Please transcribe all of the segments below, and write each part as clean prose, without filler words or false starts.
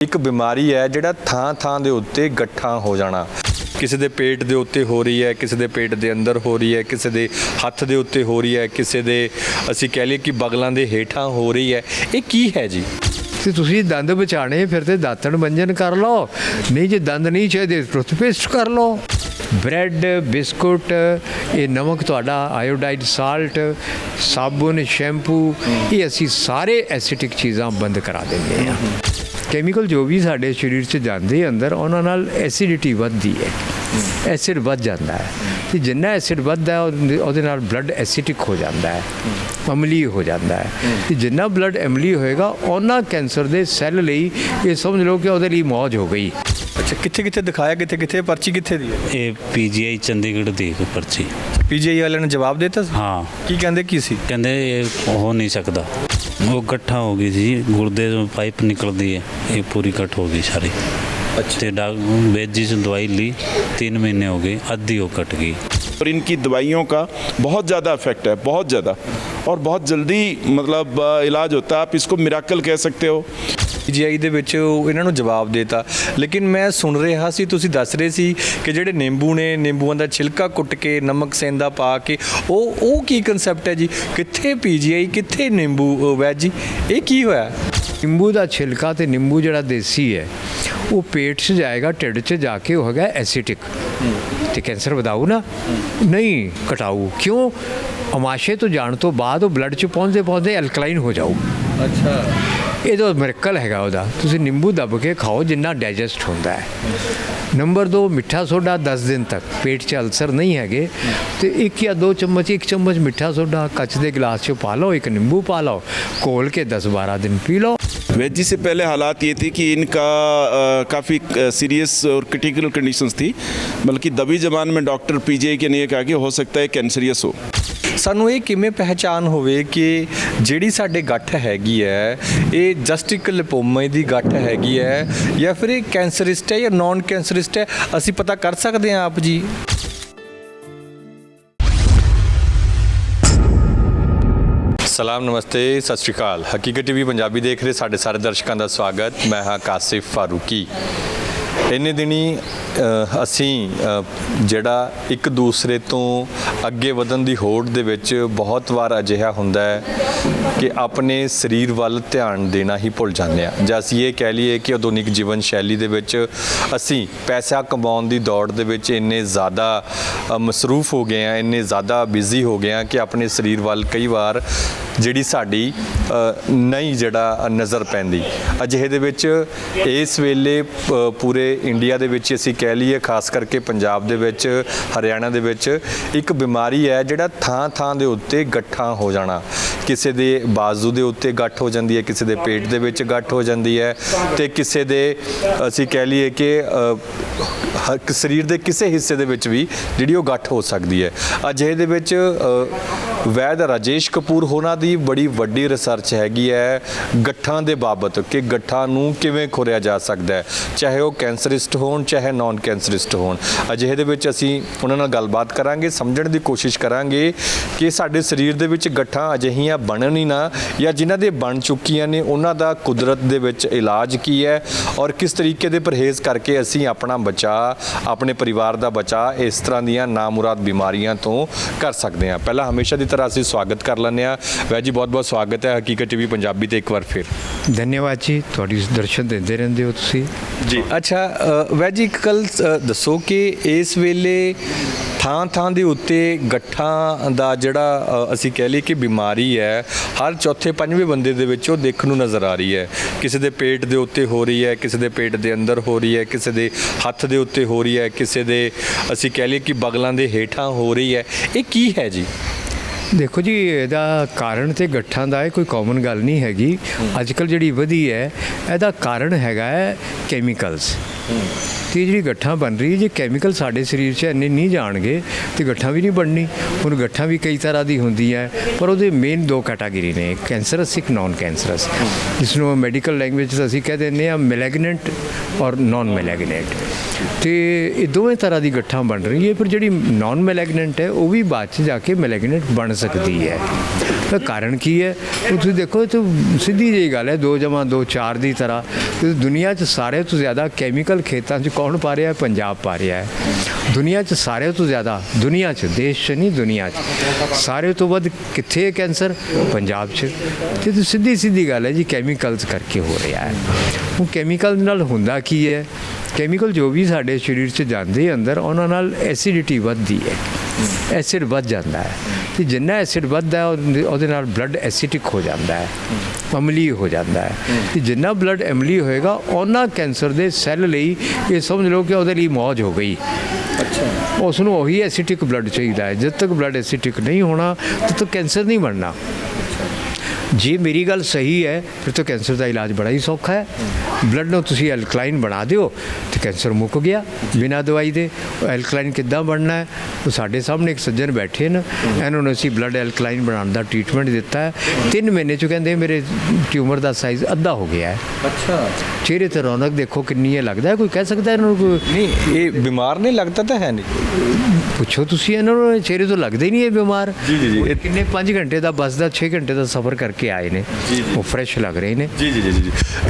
ਇੱਕ ਬਿਮਾਰੀ ਹੈ ਜਿਹੜਾ ਥਾਂ ਦੇ ਉੱਤੇ ਗੱਠਾਂ ਹੋ ਜਾਣਾ। ਕਿਸੇ ਦੇ ਪੇਟ ਦੇ ਉੱਤੇ ਹੋ ਰਹੀ ਹੈ, ਕਿਸੇ ਦੇ ਪੇਟ ਦੇ ਅੰਦਰ ਹੋ ਰਹੀ ਹੈ, ਕਿਸੇ ਦੇ ਹੱਥ ਦੇ ਉੱਤੇ ਹੋ ਰਹੀ ਹੈ, ਕਿਸੇ ਦੇ ਅਸੀਂ ਕਹਿ ਲਈਏ ਕਿ ਬਗਲਾਂ ਦੇ ਹੇਠਾਂ ਹੋ ਰਹੀ ਹੈ। ਇਹ ਕੀ ਹੈ ਜੀ? ਤੇ ਤੁਸੀਂ ਦੰਦ ਬਚਾਣੇ ਫਿਰ ਤੇ ਦਾਤਣ ਮੰਜਨ ਕਰ ਲਓ, ਨਹੀਂ ਜੇ ਦੰਦ ਨਹੀਂ ਚਾਹੀਦੇ ਟੂਥਪੇਸਟ ਕਰ ਲਓ। ਬ੍ਰੈਡ, ਬਿਸਕੁਟ, ਇਹ ਨਮਕ ਤੁਹਾਡਾ, ਆਇਓਡਾਈਡ ਸਾਲਟ, ਸਾਬੁਨ, ਸ਼ੈਂਪੂ, ਇਹ ਅਸੀਂ ਸਾਰੇ ਐਸਿਡਿਕ ਚੀਜ਼ਾਂ ਬੰਦ ਕਰਾ ਦਿੰਦੇ ਹਾਂ। ਕੈਮੀਕਲ ਜੋ ਵੀ ਸਾਡੇ ਸਰੀਰ 'ਚ ਜਾਂਦੇ ਅੰਦਰ, ਉਹਨਾਂ ਨਾਲ ਐਸਿਡਿਟੀ ਵੱਧਦੀ ਹੈ, ਐਸਿਡ ਵੱਧ ਜਾਂਦਾ ਹੈ। ਅਤੇ ਜਿੰਨਾ ਐਸਿਡ ਵੱਧਦਾ ਹੈ ਉਹਦੇ ਨਾਲ ਬਲੱਡ ਐਸਿਡਿਕ ਹੋ ਜਾਂਦਾ ਹੈ, ਅਮਲੀ ਹੋ ਜਾਂਦਾ ਹੈ। ਅਤੇ ਜਿੰਨਾ ਬਲੱਡ ਅਮਲੀ ਹੋਏਗਾ ਉਹਨਾਂ ਕੈਂਸਰ ਦੇ ਸੈੱਲ ਲਈ ਇਹ ਸਮਝ ਲਓ ਕਿ ਉਹਦੇ ਲਈ ਮੌਜ ਹੋ ਗਈ। ਅੱਛਾ, ਕਿੱਥੇ ਦਿਖਾਇਆ, ਕਿੱਥੇ ਪਰਚੀ ਕਿੱਥੇ ਦੀ ਹੈ? ਇਹ ਪੀਜੀਆਈ ਚੰਡੀਗੜ੍ਹ ਦੀ ਇੱਕ ਪਰਚੀ। ਪੀਜੀਆਈ ਵਾਲਿਆਂ ਨੇ ਜਵਾਬ ਦੇ ਦਿੱਤਾ? ਹਾਂ। ਕੀ ਕਹਿੰਦੇ ਕੀ ਸੀ? ਕਹਿੰਦੇ ਇਹ ਹੋ ਨਹੀਂ ਸਕਦਾ, ਉਹ ਇਕੱਠਾ ਹੋ ਗਈ ਸੀ, ਗੁਰਦੇ ਤੋਂ ਪਾइप निकलती है, ये पूरी कट हो गई सारी। अच्छा। वैद जी से दवाई ली, 3 महीने हो गए, आधी वो कट गई। और इनकी दवाइयों का बहुत ज़्यादा इफेक्ट है, बहुत ज़्यादा, और बहुत जल्दी मतलब इलाज होता है। आप इसको मिराकल कह सकते हो। ਪੀਜੀਆਈ ਦੇ ਵਿੱਚ ਇਹਨਾਂ ਨੂੰ ਜਵਾਬ ਦੇਤਾ। ਲੇਕਿਨ ਮੈਂ ਸੁਣ ਰਿਹਾ ਸੀ, ਤੁਸੀਂ ਦੱਸ ਰਹੇ ਸੀ ਕਿ ਜਿਹੜੇ ਨਿੰਬੂ ਨੇ, ਨਿੰਬੂਆਂ ਦਾ ਛਿਲਕਾ ਕੁੱਟ ਕੇ ਨਮਕ ਸੇਂਦਾ ਪਾ ਕੇ, ਉਹ ਕੀ ਕਨਸੈਪਟ ਹੈ ਜੀ? ਕਿੱਥੇ ਪੀਜੀਆਈ, ਕਿੱਥੇ ਨਿੰਬੂ? ਵੈਦ ਜੀ, ਇਹ ਕੀ ਹੋਇਆ? ਨਿੰਬੂ ਦਾ ਛਿਲਕਾ ਤੇ ਨਿੰਬੂ ਜਿਹੜਾ ਦੇਸੀ ਹੈ ਉਹ ਪੇਟ 'ਚ ਜਾਏਗਾ, ਢਿੱਡ 'ਚ ਜਾ ਕੇ ਉਹ ਹੈਗਾ ਐਸਿਡਿਕ, ਤੇ ਕੈਂਸਰ ਵਧਾਊ ਨਾ, ਨਹੀਂ ਘਟਾਊ। ਕਿਉਂ? ਅਮਾਸ਼ੇ ਤੋਂ ਜਾਣ ਤੋਂ ਬਾਅਦ ਉਹ ਬਲੱਡ 'ਚ ਪਹੁੰਚਦੇ ਐਲਕਲਾਈਨ ਹੋ ਜਾਊ। ਅੱਛਾ, ਇਹ ਤਾਂ ਮਿਰਕਲ ਹੈਗਾ ਉਹਦਾ। ਤੁਸੀਂ ਨਿੰਬੂ ਦੱਬ ਕੇ ਖਾਓ ਜਿੰਨਾ ਡਾਈਜੈਸਟ ਹੁੰਦਾ ਹੈ। ਨੰਬਰ 2, ਮਿੱਠਾ ਸੋਡਾ 10 ਦਿਨ ਤੱਕ ਪੇਟ 'ਚ ਅਲਸਰ ਨਹੀਂ ਹੈਗੇ ਤੇ 1 ਜਾਂ 2 ਚਮਚ, 1 ਚਮਚ ਮਿੱਠਾ ਸੋਡਾ ਕੱਚ ਦੇ ਗਲਾਸ 'ਚ ਪਾ ਲਓ, 1 ਨਿੰਬੂ ਪਾ ਲਓ, ਘੋਲ ਕੇ 10-12 दिन पी लो। वैद जी से पहले हालात ये थी कि इनका काफ़ी सीरियस और क्रिटिकल कंडीशंस थी, बल्कि दबी जबान में डॉक्टर पीजीआई के ने कहा कि हो सकता है कैंसरियस हो। ਸਾਨੂੰ ਇਹ ਕਿਵੇਂ ਪਹਿਚਾਨ ਹੋਵੇ ਕਿ ਜਿਹੜੀ ਸਾਡੇ ਗੱਠ ਹੈਗੀ ਹੈ ਇਹ ਜਸਟ ਇੱਕ ਲਿਪੋਮਾ ਦੀ ਗੱਠ ਹੈਗੀ ਹੈ ਜਾਂ ਫਿਰ ਇਹ ਕੈਂਸਰਿਸਟ ਹੈ ਜਾਂ ਨੌਨ ਕੈਂਸਰਿਸਟ ਹੈ? ਅਸੀਂ ਪਤਾ ਕਰ ਸਕਦੇ ਹਾਂ ਆਪ ਜੀ? ਸਲਾਮ, ਨਮਸਤੇ, ਸਤਿ ਸ਼੍ਰੀ ਅਕਾਲ। ਹਕੀਕਤ ਟੀਵੀ ਪੰਜਾਬੀ ਦੇਖ ਰਹੇ ਸਾਡੇ ਸਾਰੇ ਦਰਸ਼ਕਾਂ ਦਾ ਸਵਾਗਤ। ਮੈਂ ਹਾਂ ਕਾਸਿਫ ਫਾਰੂਕੀ। ਇੰਨੇ ਦਿਨੀ ਅਸੀਂ ਜਿਹੜਾ ਇੱਕ ਦੂਸਰੇ ਤੋਂ ਅੱਗੇ ਵਧਣ ਦੀ ਹੋੜ ਦੇ ਵਿੱਚ ਬਹੁਤ ਵਾਰ ਅਜਿਹਾ ਹੁੰਦਾ ਹੈ ਕਿ ਆਪਣੇ ਸਰੀਰ ਵੱਲ ਧਿਆਨ ਦੇਣਾ ਹੀ ਭੁੱਲ ਜਾਂਦੇ ਹਾਂ, ਜਾਂ ਅਸੀਂ ਇਹ ਕਹਿ ਲਈਏ ਕਿ ਆਧੁਨਿਕ ਜੀਵਨ ਸ਼ੈਲੀ ਦੇ ਵਿੱਚ ਅਸੀਂ ਪੈਸਾ ਕਮਾਉਣ ਦੀ ਦੌੜ ਦੇ ਵਿੱਚ ਇੰਨੇ ਜ਼ਿਆਦਾ ਮਸਰੂਫ ਹੋ ਗਏ ਹਾਂ, ਇੰਨੇ ਜ਼ਿਆਦਾ ਬਿਜ਼ੀ ਹੋ ਗਏ ਹਾਂ ਕਿ ਆਪਣੇ ਸਰੀਰ ਵੱਲ ਕਈ ਵਾਰ ਜਿਹੜੀ ਸਾਡੀ ਨਹੀਂ ਜਿਹੜਾ ਨਜ਼ਰ ਪੈਂਦੀ। ਅਜਿਹੇ ਦੇ ਵਿੱਚ ਇਸ ਵੇਲੇ ਪੂਰੇ ਇੰਡੀਆ ਦੇ ਵਿੱਚ ਅਸੀਂ ਕਹਿ ਲਈਏ, ਖਾਸ ਕਰਕੇ ਪੰਜਾਬ ਦੇ ਵਿੱਚ, ਹਰਿਆਣਾ ਦੇ ਵਿੱਚ ਇੱਕ ਬਿਮਾਰੀ ਹੈ ਜਿਹੜਾ ਥਾਂ ਦੇ ਉੱਤੇ ਗੱਠਾਂ ਹੋ ਜਾਣਾ। ਕਿਸੇ ਦੇ ਬਾਜ਼ੂ ਦੇ ਉੱਤੇ ਗੱਠ ਹੋ ਜਾਂਦੀ ਹੈ, ਕਿਸੇ ਦੇ ਪੇਟ ਦੇ ਵਿੱਚ ਗੱਠ ਹੋ ਜਾਂਦੀ ਹੈ, ਤੇ ਕਿਸੇ ਦੇ ਅਸੀਂ ਕਹਿ ਲਈਏ ਕਿ ਸਰੀਰ ਦੇ ਕਿਸੇ ਹਿੱਸੇ ਦੇ ਵਿੱਚ ਵੀ ਜਿਹੜੀ ਉਹ ਗੱਠ ਹੋ ਸਕਦੀ ਹੈ। ਅਜਿਹੇ ਦੇ ਵਿੱਚ ਵੈਦ ਰਾਜੇਸ਼ ਕਪੂਰ ਹੋਣਾ ਦੀ ਬੜੀ ਵੱਡੀ ਰਿਸਰਚ ਹੈਗੀ ਹੈ ਗੱਠਾਂ ਦੇ ਬਾਬਤ, ਕਿ ਗੱਠਾਂ ਨੂੰ ਕਿਵੇਂ ਖੋਰਿਆ ਜਾ ਸਕਦਾ ਹੈ, ਚਾਹੇ ਉਹ ਕੈਂਸਰਿਸਟ ਹੋਣ ਚਾਹੇ ਨੌਨ ਕੈਂਸਰਿਸਟ ਹੋਣ। ਅਜਿਹੇ ਦੇ ਵਿੱਚ ਅਸੀਂ ਉਹਨਾਂ ਨਾਲ ਗੱਲਬਾਤ ਕਰਾਂਗੇ, ਸਮਝਣ ਦੀ ਕੋਸ਼ਿਸ਼ ਕਰਾਂਗੇ ਕਿ ਸਾਡੇ ਸਰੀਰ ਦੇ ਵਿੱਚ ਗੱਠਾਂ ਅਜਿਹੀਆਂ ਬਣਨ ਹੀ ਨਾ, ਜਾਂ ਜਿਨ੍ਹਾਂ ਦੇ ਬਣ ਚੁੱਕੀਆਂ ਨੇ ਉਹਨਾਂ ਦਾ ਕੁਦਰਤ ਦੇ ਵਿੱਚ ਇਲਾਜ ਕੀ ਹੈ, ਔਰ ਕਿਸ ਤਰੀਕੇ ਦੇ ਪਰਹੇਜ਼ ਕਰਕੇ ਅਸੀਂ ਆਪਣਾ ਬਚਾਅ, ਆਪਣੇ ਪਰਿਵਾਰ ਦਾ ਬਚਾਅ ਇਸ ਤਰ੍ਹਾਂ ਦੀਆਂ ਨਾਮੁਰਾਦ ਬਿਮਾਰੀਆਂ ਤੋਂ ਕਰ ਸਕਦੇ ਹਾਂ। ਪਹਿਲਾਂ ਹਮੇਸ਼ਾ ਦੀ ਤਰ੍ਹਾਂ ਅਸੀਂ ਸਵਾਗਤ ਕਰ ਲੈਂਦੇ ਹਾਂ। ਵੈਦ ਜੀ, ਬਹੁਤ ਸਵਾਗਤ ਹੈ ਹਕੀਕਤ ਟੀਵੀ ਪੰਜਾਬੀ ਤੇ ਇੱਕ ਵਾਰ ਫਿਰ। ਧੰਨਵਾਦ ਜੀ, ਤੁਹਾਡੀ ਦਰਸ਼ਨ ਦਿੰਦੇ ਰਹਿੰਦੇ ਹੋ ਤੁਸੀਂ ਜੀ। ਅੱਛਾ ਵੈਦ ਜੀ, ਇੱਕ ਗੱਲ ਦੱਸੋ ਕਿ ਇਸ ਵੇਲੇ ਥਾਂ ਦੇ ਉੱਤੇ ਗੱਠਾਂ ਦਾ ਜਿਹੜਾ ਅਸੀਂ ਕਹਿ ਲਈਏ ਕਿ ਬਿਮਾਰੀ ਹੈ, ਹਰ ਚੌਥੇ ਪੰਜਵੇਂ ਬੰਦੇ ਦੇ ਵਿੱਚ ਉਹ ਦੇਖਣ ਨੂੰ ਨਜ਼ਰ ਆ ਰਹੀ ਹੈ। ਕਿਸੇ ਦੇ ਪੇਟ ਦੇ ਉੱਤੇ ਹੋ ਰਹੀ ਹੈ, ਕਿਸੇ ਦੇ ਪੇਟ ਦੇ ਅੰਦਰ ਹੋ ਰਹੀ ਹੈ, ਕਿਸੇ ਦੇ ਹੱਥ ਦੇ ਉੱਤੇ ਹੋ ਰਹੀ ਹੈ, ਕਿਸੇ ਦੇ ਅਸੀਂ ਕਹਿ ਲਈਏ ਕਿ ਬਗਲਾਂ ਦੇ ਹੇਠਾਂ ਹੋ ਰਹੀ ਹੈ। ਇਹ ਕੀ ਹੈ ਜੀ? ਦੇਖੋ ਜੀ, ਇਹਦਾ ਕਾਰਨ ਤੇ ਗੱਠਾਂ ਦਾ ਇਹ ਕੋਈ ਕਾਮਨ ਗੱਲ ਨਹੀਂ ਹੈਗੀ। ਅੱਜ ਕੱਲ੍ਹ ਜਿਹੜੀ ਵਧੀ ਹੈ ਇਹਦਾ ਕਾਰਨ ਹੈਗਾ ਹੈ ਕੈਮੀਕਲਸ। ਤੇ ਜਿਹੜੀ ਗੱਠਾਂ ਬਣ ਰਹੀ, ਜੇ ਕੈਮੀਕਲ ਸਾਡੇ ਸਰੀਰ 'ਚ ਇੰਨੇ ਨਹੀਂ ਜਾਣਗੇ ਤੇ ਗੱਠਾਂ ਵੀ ਨਹੀਂ ਬਣਨੀ। ਹੁਣ ਗੱਠਾਂ ਵੀ ਕਈ ਤਰ੍ਹਾਂ ਦੀ ਹੁੰਦੀ ਹੈ, ਪਰ ਉਹਦੇ ਮੇਨ 2 ਕੈਟਾਗਰੀ ਨੇ, ਕੈਂਸਰਸ, ਇੱਕ ਨੌਨ ਕੈਂਸਰਸ, ਜਿਸ ਨੂੰ ਮੈਡੀਕਲ ਲੈਂਗੁਏਜ 'ਚ ਅਸੀਂ ਕਹਿ ਦਿੰਦੇ ਹਾਂ ਮੈਲੈਗਨੈਂਟ ਔਰ ਨੌਨ ਮੈਲੈਗਨੈਂਟ। ਤੇ ਇਹ ਦੋਵੇਂ ਤਰ੍ਹਾਂ ਦੀ ਗੱਠਾਂ ਬਣ ਰਹੀ ਹੈ, ਪਰ ਜਿਹੜੀ ਨੌਨ ਮੈਲੈਗਨੈਂਟ ਹੈ ਉਹ ਵੀ ਬਾਅਦ 'ਚ ਜਾ ਕੇ ਮੈਲੈਗਨੈਂਟ ਬਣ ਸਕਦੀ ਹੈ। ਤਾਂ ਕਾਰਨ ਕੀ ਹੈ ਉਹ ਤੁਸੀਂ ਦੇਖੋ, ਇਹ ਤਾਂ ਸਿੱਧੀ ਜਿਹੀ ਗੱਲ ਹੈ, 2+2 4 ਦੀ ਤਰ੍ਹਾਂ। ਤੇ ਦੁਨੀਆ 'ਚ ਸਾਰੇ ਤੋਂ ਜ਼ਿਆਦਾ ਕੈਮੀਕਲ ਖੇਤਾਂ 'ਚ ਕੌਣ ਪਾ ਰਿਹਾ ਹੈ? ਪੰਜਾਬ ਪਾ ਰਿਹਾ ਹੈ। ਦੁਨੀਆ 'ਚ ਸਾਰੇ ਤੋਂ ਜ਼ਿਆਦਾ, ਦੁਨੀਆ 'ਚ, ਦੇਸ਼ 'ਚ ਨਹੀਂ, ਦੁਨੀਆ 'ਚ ਸਾਰੇ ਤੋਂ ਵੱਧ ਕਿੱਥੇ ਹੈ ਕੈਂਸਰ? ਪੰਜਾਬ 'ਚ। ਤੇ ਸਿੱਧੀ ਗੱਲ ਹੈ ਜੀ, ਕੈਮੀਕਲਸ ਕਰਕੇ ਹੋ ਰਿਹਾ ਹੈ। ਉਹ ਕੈਮੀਕਲ ਨਾਲ ਹੁੰਦਾ ਕੀ ਹੈ? ਕੈਮੀਕਲ ਜੋ ਵੀ ਸਾਡੇ ਸਰੀਰ 'ਚ ਜਾਂਦੇ ਅੰਦਰ, ਉਹਨਾਂ ਨਾਲ ਐਸਿਡਿਟੀ ਵੱਧਦੀ ਹੈ, ਐਸਿਡ ਵੱਧ ਜਾਂਦਾ ਹੈ। ਤੇ ਜਿੰਨਾ ਐਸਿਡ ਵੱਧਦਾ ਉਹਦੇ ਨਾਲ ਬਲੱਡ ਐਸਿਡਿਕ ਹੋ ਜਾਂਦਾ ਹੈ, ਅਮਲੀ ਹੋ ਜਾਂਦਾ ਹੈ। ਤੇ ਜਿੰਨਾ ਬਲੱਡ ਅਮਲੀ ਹੋਏਗਾ, ਉਹਨਾਂ ਕੈਂਸਰ ਦੇ ਸੈੱਲ ਲਈ ਇਹ ਸਮਝ ਲਓ ਕਿ ਉਹਦੇ ਲਈ ਮੌਜ ਹੋ ਗਈ। ਉਸ ਨੂੰ ਉਹੀ ਐਸਿਡਿਕ ਬਲੱਡ ਚਾਹੀਦਾ ਹੈ। ਜਦ ਤੱਕ ਬਲੱਡ ਐਸਿਡਿਕ ਨਹੀਂ ਹੋਣਾ, ਤਦ ਤੱਕ ਕੈਂਸਰ ਨਹੀਂ ਬਣਨਾ। ਜੇ ਮੇਰੀ ਗੱਲ ਸਹੀ ਹੈ, ਫਿਰ ਤਾਂ ਕੈਂਸਰ ਦਾ ਇਲਾਜ ਬੜਾ ਹੀ ਸੌਖਾ ਹੈ। ਬਲੱਡ ਨੂੰ ਤੁਸੀਂ ਐਲਕਲਾਈਨ ਬਣਾ ਦਿਓ ਤੇ ਕੈਂਸਰ ਮੁੱਕ ਗਿਆ ਬਿਨਾਂ ਦਵਾਈ ਦੇ। ਐਲਕਲਾਈਨ ਕਿੱਦਾਂ ਬਣਨਾ ਹੈ? ਉਹ ਸਾਡੇ ਸਾਹਮਣੇ ਇੱਕ ਸੱਜਣ ਬੈਠੇ ਨੇ, ਇਹਨਾਂ ਨੂੰ ਅਸੀਂ ਬਲੱਡ ਐਲਕਲਾਈਨ ਬਣਾਉਣ ਦਾ ਟ੍ਰੀਟਮੈਂਟ ਦਿੱਤਾ ਹੈ। 3 ਮਹੀਨੇ 'ਚ ਕਹਿੰਦੇ ਮੇਰੇ ਟਿਊਮਰ ਦਾ ਸਾਈਜ਼ ਅੱਧਾ ਹੋ ਗਿਆ ਹੈ। ਅੱਛਾ। ਚਿਹਰੇ ਤੇ ਰੌਣਕ ਦੇਖੋ ਕਿੰਨੀ ਹੈ, ਲੱਗਦਾ ਹੈ ਕੋਈ ਕਹਿ ਸਕਦਾ ਇਹਨਾਂ ਨੂੰ ਕੋਈ ਨਹੀਂ, ਇਹ ਬਿਮਾਰ ਨਹੀਂ ਲੱਗਦਾ ਤਾਂ ਹੈ ਨਹੀਂ। ਪੁੱਛੋ ਤੁਸੀਂ ਇਹਨਾਂ ਨੂੰ, ਚਿਹਰੇ ਤੋਂ ਲੱਗਦੇ ਹੀ ਨਹੀਂ ਇਹ ਬਿਮਾਰ। ਜੀ। ਉਹ ਕਿੰਨੇ 5 ਘੰਟੇ ਦਾ ਬੱਸ ਦਾ 6 ਘੰਟੇ ਦਾ ਸਫ਼ਰ ਕਰਕੇ ਆਏ ਨੇ, ਉਹ ਫਰੈਸ਼ ਲੱਗ ਰਹੇ ਨੇ। ਜੀ।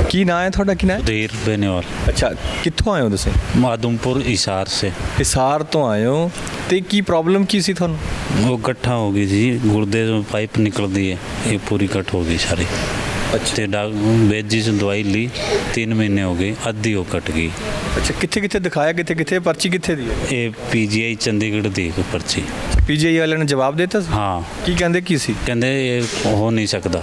ਕੀ ਨਾਂ ਹੈ ਤੁਹਾਡਾ? ਕੀ ਨਾਂ ਹੈ? देर बेनेवाल ਅੱਛਾ, ਕਿੱਥੋਂ ਆਏ ਹੋ ਤੁਸੀਂ? माधुमपुर हिसार से। ਹਿਸਾਰ ਤੋਂ ਆਏ ਹੋ। ਤੇ ਕੀ ਪ੍ਰੋਬਲਮ ਕੀ ਸੀ ਤੁਹਾਨੂੰ? वो गट्ठा हो गई थी, गुर्दे में पाइप निकलती है, ये पूरी कट हो गई सारी। ਅੱਛਾ। वेद जी से दवाई ली, 3 महीने हो गए, अद्धी वो कट गई। ਅੱਛਾ, ਕਿੱਥੇ ਦਿਖਾਇਆ? ਕਿੱਥੇ ਪਰਚੀ ਕਿੱਥੇ ਦੀ ਹੈ? ये PGI चंडीगढ़ दी को पर्ची। ਪੀਜੀਆਈ ਵਾਲਿਆਂ ਨੇ ਜਵਾਬ ਦਿੱਤਾ ਸੀ? हाँ, ਕੀ ਕਹਿੰਦੇ? ਕੀ ਸੀ? कहते ये हो नहीं सकता,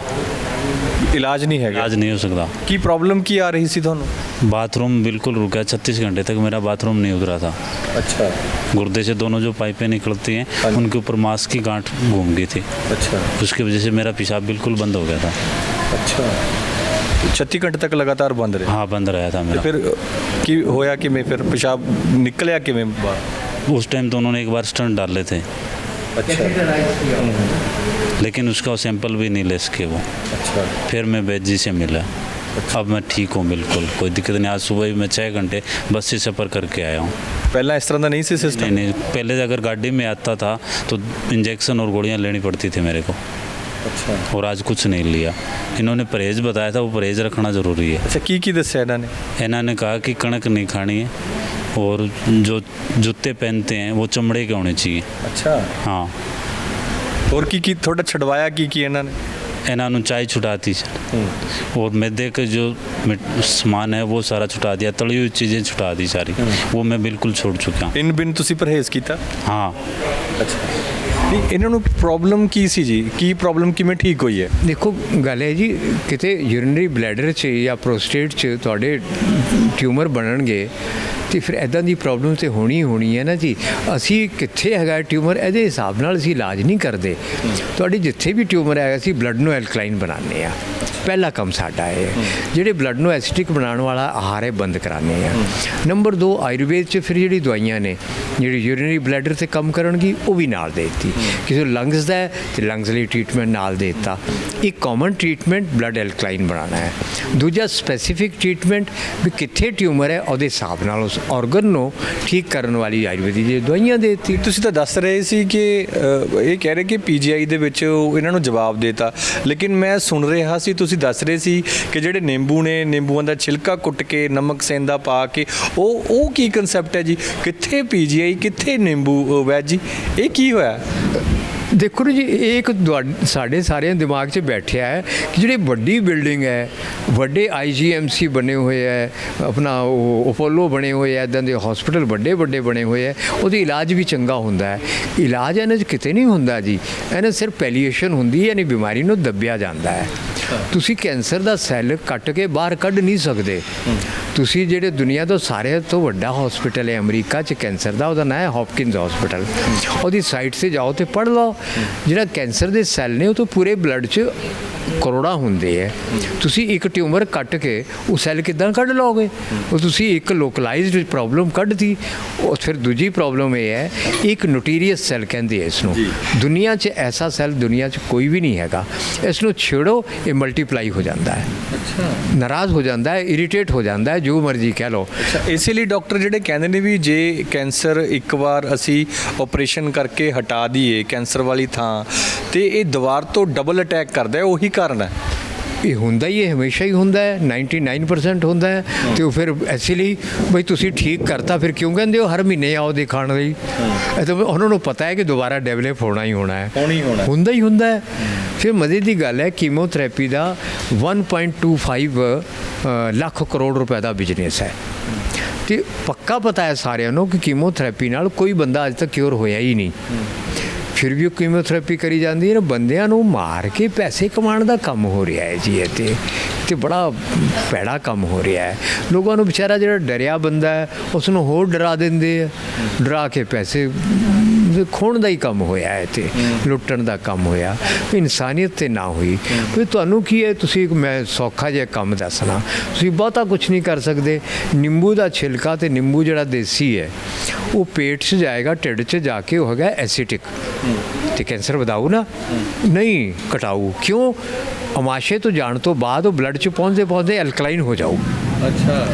ਇਲਾਜ ਨਹੀਂ ਹੈਗਾ। इलाज नहीं हो सकता। ਕੀ ਪ੍ਰੋਬਲਮ ਕੀ ਆ ਰਹੀ ਸੀ ਤੁਹਾਨੂੰ? बाथरूम बिल्कुल रुका, 36 घंटे तक मेरा बाथरूम नहीं उतरा था। ਅੱਛਾ। गुर्दे से दोनों जो पाइपें निकलती हैं, उनके ऊपर मांस की गांठ घूम गई थी। ਅੱਛਾ। उसकी वजह से मेरा पेशाब बिल्कुल बंद हो गया था। ਅੱਛਾ। 36 ਘੰਟੇ ਤੱਕ ਲਗਾਤਾਰ ਬੰਦ ਰਿਹਾ? हाँ, बंद रहा था मेरा। ਫਿਰ ਕੀ ਹੋਇਆ? ਕਿਵੇਂ ਫਿਰ ਪਿਸ਼ਾਬ ਨਿਕਲਿਆ ਕਿਵੇਂ ਬਾਹਰ? उस टाइम तो उन्होंने एक बार स्टंट डाले थे, ਅੱਛਾ। लेकिन उसका सैंपल भी नहीं ले सके वो। ਅੱਛਾ। फिर मैं वैद जी से मिला। अब मैं ठीक हूँ, बिल्कुल कोई दिक्कत नहीं। आज सुबह भी मैं 6 घंटे बस से सफ़र करके आया हूँ। ਪਹਿਲਾਂ ਇਸ ਤਰ੍ਹਾਂ ਦਾ ਨਹੀਂ ਸੀ नहीं ਸਿਸਟਮ? नहीं, पहले अगर गाड़ी में आता था तो इंजेक्शन और गोलियाँ लेनी पड़ती थी मेरे को, ਅੱਛਾ। और आज कुछ नहीं लिया। इन्होंने परहेज़ बताया था, वो परहेज़ रखना ज़रूरी है। ਅੱਛਾ, ਕੀ ਦੱਸਿਆ ਇਹਨਾਂ ਨੇ? इन्होंने कहा कि कणक नहीं खानी है, और जो जूते पहनते हैं वो चमड़े के होने चाहिए। ਅੱਛਾ। हाँ, ਹੋਰ ਕੀ ਤੁਹਾਡਾ ਛਡਵਾਇਆ ਕੀ ਇਹਨਾਂ ਨੇ? इन्होंने चाय छुटाती, और मैदे के जो सामान है वो सारा छुटा दिया, तली हुई चीज़ें छुटा दी सारी, वो मैं बिल्कुल छोड़ चुका हूँ। ਇਨ ਬਿਨ ਤੁਸੀਂ ਪਰਹੇਜ਼ ਕੀਤਾ? हाँ, ਨਹੀਂ, ਇਹਨਾਂ ਨੂੰ ਪ੍ਰੋਬਲਮ ਕੀ ਸੀ ਜੀ? ਕੀ ਪ੍ਰੋਬਲਮ ਕਿਵੇਂ ਠੀਕ ਹੋਈ ਹੈ? ਦੇਖੋ ਗੱਲ ਹੈ ਜੀ, ਕਿਤੇ ਯੂਰਿਨਰੀ ਬਲੈਡਰ 'ਚ ਜਾਂ ਪ੍ਰੋਸਟੇਟ 'ਚ ਤੁਹਾਡੇ ਟਿਊਮਰ ਬਣਨਗੇ ਤੇ ਫਿਰ ਐਦਾਂ ਦੀ ਪ੍ਰੋਬਲਮ ਤੇ ਹੋਣੀ ਹੈ ਨਾ ਜੀ। ਅਸੀਂ ਕਿੱਥੇ ਹੈਗਾ ਟਿਊਮਰ, ਇਹਦੇ ਹਿਸਾਬ ਨਾਲ ਅਸੀਂ ਇਲਾਜ ਨਹੀਂ ਕਰਦੇ। ਤੁਹਾਡੀ ਜਿੱਥੇ ਵੀ ਟਿਊਮਰ ਹੈਗਾ, ਅਸੀਂ ਬਲੱਡ ਨੂੰ ਐਲਕਲਾਈਨ ਬਣਾਉਂਦੇ ਆ। ਪਹਿਲਾ ਕੰਮ ਸਾਡਾ ਹੈ। ਜਿਹੜੇ ਬਲੱਡ ਨੂੰ ਐਸਿਡਿਕ ਬਣਾਉਣ ਵਾਲਾ ਆਹਾਰ ਹੈ, ਬੰਦ ਕਰਾਉਂਦੇ ਆ। ਨੰਬਰ 2, ਆਯੁਰਵੇਦ 'ਚ ਫਿਰ ਜਿਹੜੀ ਦਵਾਈਆਂ ਨੇ ਜਿਹੜੀ ਯੂਰਿਨਰੀ ਬਲੈਡਰ 'ਤੇ ਕੰਮ ਕਰਨਗੀ, ਉਹ ਵੀ ਨਾਲ ਦੇ ਦਿੱਤੀ। ਕਿਸੇ ਨੂੰ ਲੰਗਸ ਦਾ ਹੈ ਤੇ ਲੰਗਸ ਲਈ ਟ੍ਰੀਟਮੈਂਟ ਨਾਲ ਦੇ ਦਿੱਤਾ। ਇੱਕ ਕਾਮਨ ਟ੍ਰੀਟਮੈਂਟ ਬਲੱਡ ਐਲਕਲਾਈਨ ਬਣਾਉਣਾ ਹੈ। ਦੂਜਾ ਸਪੈਸੀਫਿਕ ਟ੍ਰੀਟਮੈਂਟ ਵੀ ਕਿੱਥੇ ਟਿਊਮਰ ਹੈ, ਉਹਦੇ ਹਿਸਾਬ ਨਾਲ ਉਸ ਆਰਗਨ ਨੂੰ ਠੀਕ ਕਰਨ ਵਾਲੀ ਆਯੁਰਵੇਦੀ ਦੀ ਦਵਾਈਆਂ ਦੇ ਦਿੱਤੀ। ਤੁਸੀਂ ਤਾਂ ਦੱਸ ਰਹੇ ਸੀ ਕਿ ਇਹ ਕਹਿ ਰਹੇ ਕਿ ਪੀਜੀਆਈ ਦੇ ਵਿੱਚ ਇਹਨਾਂ ਨੂੰ ਜਵਾਬ ਦੇਤਾ, ਲੇਕਿਨ ਮੈਂ ਸੁਣ ਰਿਹਾ ਸੀ ਤੁਸੀਂ ਦੱਸ ਰਹੇ ਸੀ ਕਿ ਜਿਹੜੇ ਨਿੰਬੂ ਨੇ, ਨਿੰਬੂਆਂ ਦਾ ਛਿਲਕਾ ਕੁੱਟ ਕੇ ਨਮਕ ਸੇਂਦਾ ਪਾ ਕੇ, ਉਹ ਕੀ ਕਨਸੈਪਟ ਹੈ ਜੀ? ਕਿੱਥੇ ਪੀਜੀਆਈ, ਕਿੱਥੇ ਨਿੰਬੂ? ਵੈਦ ਜੀ, ਇਹ ਕੀ ਹੋਇਆ? ਦੇਖੋ ਜੀ, ਇਹ ਇੱਕ ਸਾਡੇ ਸਾਰਿਆਂ ਦਿਮਾਗ 'ਚ ਬੈਠਿਆ ਹੈ ਕਿ ਜਿਹੜੀ ਵੱਡੀ ਬਿਲਡਿੰਗ ਹੈ, ਵੱਡੇ IGMC ਬਣੇ ਹੋਏ ਹੈ, ਆਪਣਾ ਉਹ ਅਪੋਲੋ ਬਣੇ ਹੋਏ ਹੈ, ਇੱਦਾਂ ਦੇ ਹਸਪੀਟਲ ਵੱਡੇ ਬਣੇ ਹੋਏ ਹੈ, ਉਹਦੀ ਇਲਾਜ ਵੀ ਚੰਗਾ ਹੁੰਦਾ ਹੈ। ਇਲਾਜ ਇਹਨਾਂ 'ਚ ਕਿਤੇ ਨਹੀਂ ਹੁੰਦਾ ਜੀ, ਇਹਨਾਂ ਸਿਰਫ ਪੈਲੀਏਸ਼ਨ ਹੁੰਦੀ ਹੈ, ਯਾਨੀ ਬਿਮਾਰੀ ਨੂੰ ਦੱਬਿਆ ਜਾਂਦਾ ਹੈ। ਤੁਸੀਂ ਕੈਂਸਰ ਦਾ ਸੈੱਲ ਕੱਟ ਕੇ ਬਾਹਰ ਕੱਢ ਨਹੀਂ ਸਕਦੇ। ਤੁਸੀਂ ਜਿਹੜੇ ਦੁਨੀਆ ਤੋਂ ਸਾਰਿਆਂ ਤੋਂ ਵੱਡਾ ਹਸਪੀਟਲ ਹੈ ਅਮਰੀਕਾ 'ਚ ਕੈਂਸਰ ਦਾ, ਉਹਦਾ ਨਾਂ ਹੈ ਹੌਪਕਿੰਸ ਹਸਪੀਟਲ। ਉਹਦੀ ਸਾਈਟ 'ਤੇ ਜਾਓ ਤੇ ਪੜ੍ਹ ਲਓ। ਜਿਹੜਾ ਕੈਂਸਰ ਦੇ ਸੈੱਲ ਨੇ ਉਹ ਤਾਂ ਪੂਰੇ ਬਲੱਡ 'ਚ ਕਰੋੜਾਂ ਹੁੰਦੇ ਹੈ, ਤੁਸੀਂ ਇੱਕ ਟਿਊਮਰ ਕੱਟ ਕੇ ਉਹ ਸੈੱਲ ਕਿੱਦਾਂ ਕੱਢ ਲਓਗੇ? ਉਹ ਤੁਸੀਂ ਇੱਕ ਲੋਕਲਾਈਜ਼ਡ ਪ੍ਰੋਬਲਮ ਕੱਢਤੀ। ਉਹ ਫਿਰ ਦੂਜੀ ਪ੍ਰੋਬਲਮ ਇਹ ਹੈ, ਇੱਕ ਨੋਟੀਰੀਅਸ ਸੈੱਲ ਕਹਿੰਦੇ ਇਸ ਨੂੰ, ਦੁਨੀਆ 'ਚ ਐਸਾ ਸੈੱਲ ਦੁਨੀਆ 'ਚ ਕੋਈ ਵੀ ਨਹੀਂ ਹੈਗਾ। ਇਸ ਨੂੰ ਛੇੜੋ, ਇਹ ਮਲਟੀਪਲਾਈ ਹੋ ਜਾਂਦਾ ਹੈ, ਨਾਰਾਜ਼ ਹੋ ਜਾਂਦਾ ਹੈ, ਇਰੀਟੇਟ ਹੋ ਜਾਂਦਾ ਹੈ, ਜੋ ਮਰਜ਼ੀ ਕਹਿ ਲਓ। ਇਸੇ ਲਈ ਡਾਕਟਰ ਜਿਹੜੇ ਕਹਿੰਦੇ ਨੇ ਵੀ ਜੇ ਕੈਂਸਰ ਇੱਕ ਵਾਰ ਅਸੀਂ ਆਪਰੇਸ਼ਨ ਕਰਕੇ ਹਟਾ ਦਈਏ ਕੈਂਸਰ ਵਾਲੀ ਥਾਂ, ਤੇ ਇਹ ਦੁਬਾਰ ਤੋਂ ਡਬਲ ਅਟੈਕ ਕਰਦਾ ਹੈ, ਉਹੀ ਕਾਰਨ ਹੈ। ਇਹ ਹੁੰਦਾ ਹੀ ਹੈ, ਹਮੇਸ਼ਾ ਹੀ ਹੁੰਦਾ ਹੈ, 99% ਹੁੰਦਾ ਹੈ। ਤੇ ਉਹ ਫਿਰ ਐਸੇ ਲਈ ਬਈ ਤੁਸੀਂ ਠੀਕ ਕਰਤਾ, ਫਿਰ ਕਿਉਂ ਕਹਿੰਦੇ ਹੋ ਹਰ ਮਹੀਨੇ ਆਓ ਦਿਖਾਉਣ ਲਈ? ਇਹ ਤਾਂ ਉਹਨਾਂ ਨੂੰ ਪਤਾ ਹੈ ਕਿ ਦੁਬਾਰਾ ਡਿਵੈਲਪ ਹੋਣਾ ਹੀ ਹੋਣਾ ਹੈ, ਹੁੰਦਾ ਹੀ ਹੁੰਦਾ ਹੈ। ਫਿਰ ਮਜ਼ੇ ਦੀ ਗੱਲ ਹੈ, ਕੀਮੋਥੈਰੇਪੀ ਦਾ 1.25 ਲੱਖ ਕਰੋੜ ਰੁਪਏ ਦਾ ਬਿਜ਼ਨਸ ਹੈ। ਤੇ ਪੱਕਾ ਪਤਾ ਹੈ ਸਾਰਿਆਂ ਨੂੰ ਕਿ ਕੀਮੋਥੈਰੇਪੀ ਨਾਲ ਕੋਈ ਬੰਦਾ ਅੱਜ ਤੱਕ ਕਿਉਰ ਹੋਇਆ ਹੀ ਨਹੀਂ। ਫਿਰ ਵੀ ਉਹ ਕੀਮੋਥੈਰੇਪੀ ਕਰੀ ਜਾਂਦੀ ਹੈ ਨਾ, ਬੰਦਿਆਂ ਨੂੰ ਮਾਰ ਕੇ ਪੈਸੇ ਕਮਾਉਣ ਦਾ ਕੰਮ ਹੋ ਰਿਹਾ ਹੈ ਜੀ। ਇਹ ਤੇ ਬੜਾ ਭੈੜਾ ਕੰਮ ਹੋ ਰਿਹਾ ਹੈ। ਲੋਕਾਂ ਨੂੰ ਵਿਚਾਰਾ ਜਿਹੜਾ ਡਰਿਆ ਬੰਦਾ ਹੈ ਉਸ ਨੂੰ ਹੋਰ ਡਰਾ ਦਿੰਦੇ ਆ, ਡਰਾ ਕੇ ਪੈਸੇ ਖੋਣ ਦਾ ਹੀ ਕੰਮ ਹੋਇਆ ਹੈ, ਤੇ ਲੁੱਟਣ ਦਾ ਕੰਮ ਹੋਇਆ। ਇਨਸਾਨੀਅਤ ਤੇ ਨਾ ਹੋਈ। ਵੀ ਤੁਹਾਨੂੰ ਕੀ ਹੈ, ਤੁਸੀਂ ਮੈਂ ਸੌਖਾ ਜਿਹਾ ਕੰਮ ਦੱਸਣਾ, ਤੁਸੀਂ ਬਹੁਤਾ ਕੁਝ ਨਹੀਂ ਕਰ ਸਕਦੇ। ਨਿੰਬੂ ਦਾ ਛਿਲਕਾ ਤੇ ਨਿੰਬੂ ਜਿਹੜਾ ਦੇਸੀ ਹੈ ਉਹ ਪੇਟ 'ਚ ਜਾਏਗਾ, ਢਿੱਡ 'ਚ ਜਾ ਕੇ ਉਹ ਹੈਗਾ ਐਸਿਟਿਕ, ਤੇ ਕੈਂਸਰ ਵਧਾਊ ਨਾ, ਨਹੀਂ ਘਟਾਊ। ਕਿਉਂ? ਅਮਾਸ਼ੇ ਤੋਂ ਜਾਣ ਤੋਂ ਬਾਅਦ ਉਹ ਬਲੱਡ 'ਚ ਪਹੁੰਚਦੇ ਐਲਕਲਾਈਨ ਹੋ ਜਾਊ। ਅੱਛਾ,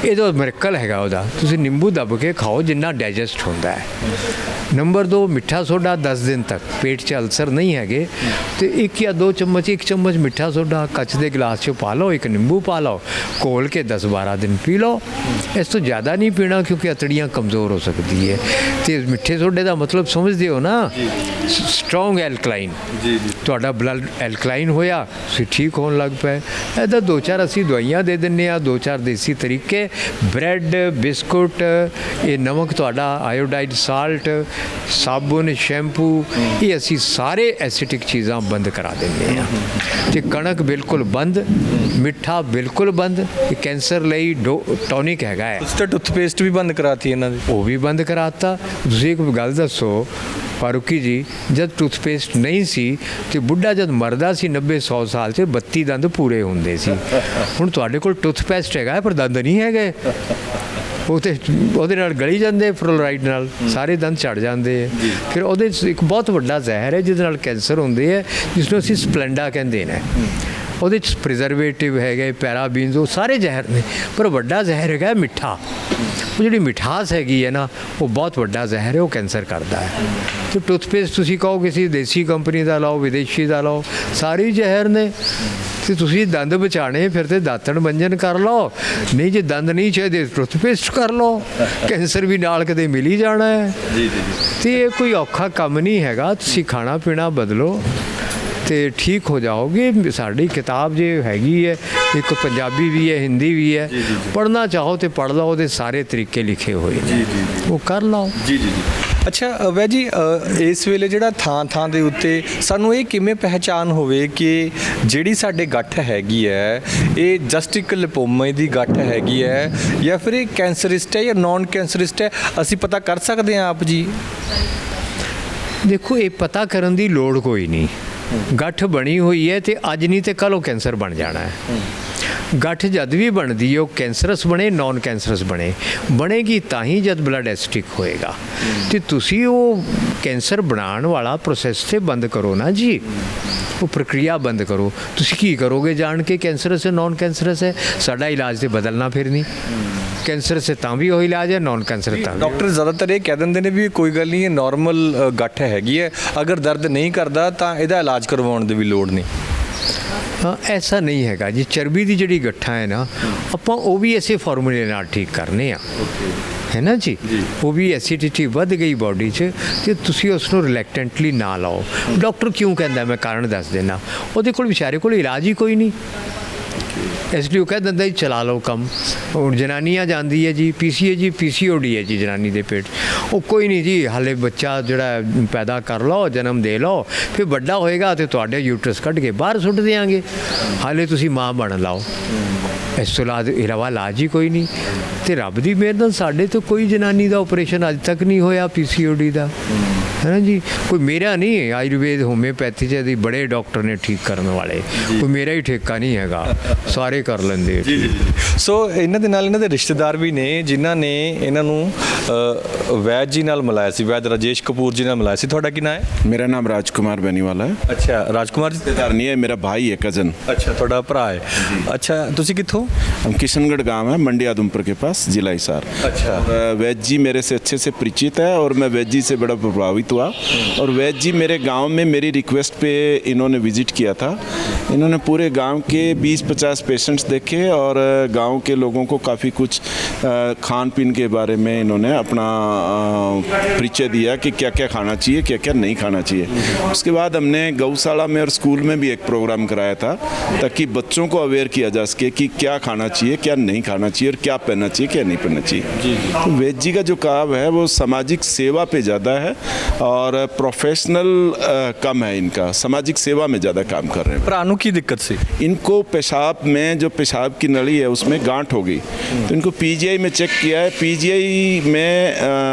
ਇਹ ਤਾਂ ਮਿਰਕਲ ਹੈਗਾ ਉਹਦਾ। ਤੁਸੀਂ ਨਿੰਬੂ ਦੱਬ ਕੇ ਖਾਓ ਜਿੰਨਾ ਡਾਈਜੈਸਟ ਹੁੰਦਾ ਹੈ। ਨੰਬਰ 2, ਮਿੱਠਾ ਸੋਡਾ 10 ਦਿਨ ਤੱਕ ਪੇਟ 'ਚ ਅਲਸਰ ਨਹੀਂ ਹੈਗੇ ਤੇ 1 ਜਾਂ 2 ਚਮਚ, 1 ਚਮਚ ਮਿੱਠਾ ਸੋਡਾ ਕੱਚ ਦੇ ਗਲਾਸ 'ਚ ਪਾ ਲਓ, ਇੱਕ ਨਿੰਬੂ ਪਾ ਲਓ, ਘੋਲ ਕੇ 10-12 ਦਿਨ ਪੀ ਲਓ। ਇਸ ਤੋਂ ਜ਼ਿਆਦਾ ਨਹੀਂ ਪੀਣਾ ਕਿਉਂਕਿ ਅਤੜੀਆਂ ਕਮਜ਼ੋਰ ਹੋ ਸਕਦੀ ਹੈ। ਤੇ ਮਿੱਠੇ ਸੋਡੇ ਦਾ ਮਤਲਬ ਸਮਝਦੇ ਹੋ ਨਾ, ਸਟਰੋਂਗ ਐਲਕਲਾਈਨ। ਤੁਹਾਡਾ ਬਲੱਡ ਐਲਕਲਾਈਨ ਹੋਇਆ, ਤੁਸੀਂ ਠੀਕ ਹੋਣ ਲੱਗ ਪਏ। ਇਹਦਾ 2-4 ਅਸੀਂ ਦਵਾਈਆਂ ਦੇ ਦਿੰਦੇ ਹਾਂ, 2-4 ਦੇਸੀ ਤਰੀਕੇ, ਬ੍ਰੈਡ, ਬਿਸਕੁਟ, ਇਹ ਨਮਕ ਤੁਹਾਡਾ, ਆਇਓਡਾਈਡ ਸਾਲਟ, ਸਾਬੁਨ, ਸ਼ੈਂਪੂ, ਇਹ ਅਸੀਂ ਸਾਰੇ ਐਸਿਡਿਕ ਚੀਜ਼ਾਂ ਬੰਦ ਕਰਾ ਦਿੰਦੇ ਹਾਂ। ਤੇ ਕਣਕ ਬਿਲਕੁਲ ਬੰਦ, ਮਿੱਠਾ ਬਿਲਕੁਲ ਬੰਦ। ਇਹ ਕੈਂਸਰ ਲਈ ਟੌਨਿਕ ਹੈਗਾ ਹੈ। ਉਸ ਤਾਂ ਟੁੱਥਪੇਸਟ ਵੀ ਬੰਦ ਕਰਾਤੀ ਇਹਨਾਂ ਦੀ, ਉਹ ਵੀ ਬੰਦ ਕਰਾਤਾ। ਤੁਸੀਂ ਇੱਕ ਗੱਲ ਦੱਸੋ ਫਾਰੂਕੀ ਜੀ, ਜਦ ਟੂਥਪੇਸਟ ਨਹੀਂ ਸੀ ਤੇ ਬੁੱਢਾ ਜਦ ਮਰਦਾ ਸੀ 90-100 ਸਾਲ 'ਚ 32 ਦੰਦ ਪੂਰੇ ਹੁੰਦੇ ਸੀ। ਹੁਣ ਤੁਹਾਡੇ ਕੋਲ ਟੂਥਪੇਸਟ ਹੈਗਾ ਪਰ ਦੰਦ ਨਹੀਂ ਹੈਗੇ। ਉਹ ਤੇ ਉਹਦੇ ਨਾਲ ਗਲੀ ਜਾਂਦੇ, ਫਲੋਰਾਈਡ ਨਾਲ ਸਾਰੇ ਦੰਦ ਝੜ ਜਾਂਦੇ ਹੈ। ਫਿਰ ਉਹਦੇ 'ਚ ਇੱਕ ਬਹੁਤ ਵੱਡਾ ਜ਼ਹਿਰ ਹੈ ਜਿਹਦੇ ਨਾਲ ਕੈਂਸਰ ਹੁੰਦੇ ਹੈ, ਜਿਸ ਨੂੰ ਅਸੀਂ ਸਪਲੈਂਡਾ ਕਹਿੰਦੇ ਨੇ। ਉਹਦੇ 'ਚ ਪ੍ਰੀਜ਼ਰਵੇਟਿਵ ਹੈਗੇ, ਪੈਰਾਬੀਨਸ, ਉਹ ਸਾਰੇ ਜ਼ਹਿਰ ਨੇ। ਪਰ ਵੱਡਾ ਜ਼ਹਿਰ ਹੈਗਾ ਮਿੱਠਾ। ਉਹ ਜਿਹੜੀ ਮਿਠਾਸ ਹੈਗੀ ਹੈ ਨਾ, ਉਹ ਬਹੁਤ ਵੱਡਾ ਜ਼ਹਿਰ ਹੈ, ਉਹ ਕੈਂਸਰ ਕਰਦਾ ਹੈ। ਤੇ ਟੂਥਪੇਸਟ ਤੁਸੀਂ ਕਹੋ ਕਿਸੇ ਦੇਸੀ ਕੰਪਨੀ ਦਾ ਲਾਓ, ਵਿਦੇਸ਼ੀ ਦਾ ਲਾਓ, ਸਾਰੇ ਜ਼ਹਿਰ ਨੇ। ਤੇ ਤੁਸੀਂ ਦੰਦ ਬਚਾਣੇ ਫਿਰ ਤੇ ਦਾਤਣ ਮੰਜਨ ਕਰ ਲਓ, ਨਹੀਂ ਜੇ ਦੰਦ ਨਹੀਂ ਚਾਹੀਦੇ ਟੂਥਪੇਸਟ ਕਰ ਲਓ। ਕੈਂਸਰ ਵੀ ਨਾਲ ਕਦੇ ਮਿਲ ਹੀ ਜਾਣਾ ਹੈ। ਤੇ ਇਹ ਕੋਈ ਔਖਾ ਕੰਮ ਨਹੀਂ ਹੈਗਾ। ਤੁਸੀਂ ਖਾਣਾ ਪੀਣਾ ਬਦਲੋ ਤੇ ਠੀਕ ਹੋ ਜਾਓਗੇ। ਸਾਡੀ ਕਿਤਾਬ ਜੇ ਹੈਗੀ ਹੈ, ਇੱਕ ਪੰਜਾਬੀ ਵੀ ਹੈ, ਹਿੰਦੀ ਵੀ ਹੈ, ਪੜ੍ਹਨਾ ਚਾਹੋ ਤੇ ਪੜ੍ਹ ਲਓ, ਉਹਦੇ ਸਾਰੇ ਤਰੀਕੇ ਲਿਖੇ ਹੋਏ ਨੇ, ਉਹ ਕਰ ਲਓ। ਅੱਛਾ ਵੈ ਜੀ, ਇਸ ਵੇਲੇ ਜਿਹੜਾ ਥਾਂ ਦੇ ਉੱਤੇ ਸਾਨੂੰ ਇਹ ਕਿਵੇਂ ਪਹਿਚਾਨ ਹੋਵੇ ਕਿ ਜਿਹੜੀ ਸਾਡੇ ਗੱਠ ਹੈਗੀ ਹੈ ਇਹ ਜਸਟ ਇੱਕ ਲਿਪੋਮਾ ਦੀ ਗੱਠ ਹੈਗੀ ਹੈ ਜਾਂ ਫਿਰ ਇਹ ਕੈਂਸਰਿਸਟ ਹੈ ਜਾਂ ਨੌਨ ਕੈਂਸਰਿਸਟ ਹੈ, ਅਸੀਂ ਪਤਾ ਕਰ ਸਕਦੇ ਹਾਂ ਆਪ ਜੀ? ਦੇਖੋ, ਇਹ ਪਤਾ ਕਰਨ ਦੀ ਲੋੜ ਕੋਈ ਨਹੀਂ। ਗੱਠ ਬਣੀ ਹੋਈ ਹੈ ਤੇ ਅੱਜ ਨਹੀਂ ਤੇ ਕੱਲ੍ਹ ਉਹ ਕੈਂਸਰ ਬਣ ਜਾਣਾ ਹੈ। ਗੱਠ ਜਦ ਵੀ ਬਣਦੀ ਹੈ ਉਹ ਕੈਂਸਰਸ ਬਣੇ, ਨੌਨ ਕੈਂਸਰਸ ਬਣੇਗੀ ਤਾਂ ਹੀ ਜਦ ਬਲੱਡ ਐਸਿਡਿਕ ਹੋਏਗਾ। ਤੇ ਤੁਸੀਂ ਉਹ ਕੈਂਸਰ ਬਣਾਉਣ ਵਾਲਾ ਪ੍ਰੋਸੈਸ ਤੇ ਬੰਦ ਕਰੋ ਨਾ ਜੀ, ਉਹ ਪ੍ਰਕਿਰਿਆ ਬੰਦ ਕਰੋ। ਤੁਸੀਂ ਕੀ ਕਰੋਗੇ ਜਾਣ ਕੇ ਕੈਂਸਰਸ ਹੈ ਨੌਨ ਕੈਂਸਰਸ ਹੈ? ਸਾਡਾ ਇਲਾਜ ਤੇ ਬਦਲਣਾ ਫਿਰ ਨਹੀਂ। ਕੈਂਸਰ ਸੇ ਤਾਂ ਵੀ ਉਹ ਇਲਾਜ ਹੈ, ਨੌਨ ਕੈਂਸਰ ਤਾਂ। ਡਾਕਟਰ ਜ਼ਿਆਦਾਤਰ ਇਹ ਕਹਿ ਦਿੰਦੇ ਨੇ ਵੀ ਕੋਈ ਗੱਲ ਨਹੀਂ, ਇਹ ਨਾਰਮਲ ਗੱਠ ਹੈਗੀ ਹੈ, ਅਗਰ ਦਰਦ ਨਹੀਂ ਕਰਦਾ ਤਾਂ ਇਹਦਾ ਇਲਾਜ ਕਰਵਾਉਣ ਦੀ ਵੀ ਲੋੜ ਨਹੀਂ। ਹਾਂ, ਐਸਾ ਨਹੀਂ ਹੈਗਾ ਜੀ। ਚਰਬੀ ਦੀ ਜਿਹੜੀ ਗੱਠਾਂ ਹੈ ਨਾ, ਆਪਾਂ ਉਹ ਵੀ ਇਸੇ ਫਾਰਮੂਲੇ ਨਾਲ ਠੀਕ ਕਰਨੇ ਆ, ਹੈ ਨਾ ਜੀ। ਉਹ ਵੀ ਐਸਿਡਿਟੀ ਵੱਧ ਗਈ ਬਾਡੀ 'ਚ ਤੇ ਤੁਸੀਂ ਉਸ ਨੂੰ ਰਿਲੈਕਟੈਂਟਲੀ ਨਾ ਲਾਓ। ਡਾਕਟਰ ਕਿਉਂ ਕਹਿੰਦਾ, ਮੈਂ ਕਾਰਨ ਦੱਸ ਦੇਣਾ। ਉਹਦੇ ਕੋਲ ਵਿਚਾਰੇ ਕੋਲ ਇਲਾਜ ਹੀ ਕੋਈ ਨਹੀਂ, ਇਸ ਲਈ ਉਹ ਕਹਿ ਦਿੰਦਾ ਜੀ ਚਲਾ ਲਓ ਕੰਮ। ਹੁਣ ਜਨਾਨੀਆਂ ਜਾਂਦੀ ਹੈ ਜੀ, PCOD ਹੈ ਜੀ ਜਨਾਨੀ ਦੇ ਪੇਟ, ਉਹ ਕੋਈ ਨਹੀਂ ਜੀ, ਹਾਲੇ ਬੱਚਾ ਜਿਹੜਾ ਪੈਦਾ ਕਰ ਲਓ, ਜਨਮ ਦੇ ਲਓ, ਫਿਰ ਵੱਡਾ ਹੋਏਗਾ ਤੇ ਤੁਹਾਡੇ ਯੂਟਰਸ ਕੱਢ ਕੇ ਬਾਹਰ ਸੁੱਟ ਦਿਆਂਗੇ, ਹਾਲੇ ਤੁਸੀਂ ਮਾਂ ਬਣ ਲਾਓ। ਇਸ ਤੋਂ ਇਲਾਵਾ ਇਲਾਜ ਹੀ ਕੋਈ ਨਹੀਂ। ਤੇ ਰੱਬ ਦੀ ਮਿਹਰ ਨਾਲ ਸਾਡੇ ਤੋਂ ਕੋਈ ਜਨਾਨੀ ਦਾ ਆਪਰੇਸ਼ਨ ਅੱਜ ਤੱਕ ਨਹੀਂ ਹੋਇਆ PCOD ਦਾ। है ना जी। कोई मेरा नहीं है आयुर्वेद होम्योपैथी च दी बड़े डॉक्टर ने ठीक करने वाले, कोई मेरा ही ठेका नहीं हैगा, सारे कर लेंदे। ਸੋ ਇਹਨਾਂ ਦੇ ਨਾਲ ਇਹਨਾਂ ਦੇ ਰਿਸ਼ਤੇਦਾਰ ਵੀ ਨੇ ਜਿਨ੍ਹਾਂ ਨੇ ਇਹਨਾਂ ਨੂੰ ਵੈਦ ਜੀ ਨਾਲ ਮਿਲਾਇਆ ਸੀ, ਵੈਦ ਰਾਜੇਸ਼ ਕਪੂਰ ਜੀ ਨਾਲ ਮਿਲਾਇਆ ਸੀ। ਤੁਹਾਡਾ ਕੀ ਨਾਮ ਹੈ? मेरा नाम राजकुमार बेनीवाला है। ਅੱਛਾ ਰਾਜकुमार ਜੀ। रिश्तेदार नहीं है, मेरा भाई है, कजन। ਅੱਛਾ ਤੁਹਾਡਾ ਭਰਾ ਹੈ। ਅੱਛਾ ਤੁਸੀਂ ਕਿੱਥੋਂ? हम किशनगढ़ गांव है, मंडी आदमपुर के पास, जिला हिसार। अच्छा। वैद जी मेरे से अच्छे से परिचित है और मैं वैद जी से बड़ा प्रभावित हुआ। और वैद जी मेरे गांव में मेरी रिक्वेस्ट पे इन्होंने विजिट किया था। इन्होंने पूरे गांव के 20-50 पेशेंट्स देखे और गांव के लोगों को काफ़ी कुछ खान पीन के बारे में इन्होंने अपना परिचय दिया कि क्या क्या खाना चाहिए, क्या क्या नहीं खाना चाहिए। उसके बाद हमने गौशाला में और स्कूल में भी एक प्रोग्राम कराया था ताकि बच्चों को अवेयर किया जा सके कि क्या खाना चाहिए, क्या नहीं खाना चाहिए और क्या पहनना चाहिए, क्या नहीं पहनना चाहिए। तो वैद जी का जो काम है वो सामाजिक सेवा पे ज़्यादा है और प्रोफेशनल कम है इनका, सामाजिक सेवा में ज़्यादा काम कर रहे हैं। ਭਰਾ ਨੂੰ ਕੀ ਦਿੱਕਤ ਸੀ? इनको पेशाब में जो पेशाब की नली है उसमें गांठ हो गई, तो इनको पीजीआई में चेक किया है। पीजीआई में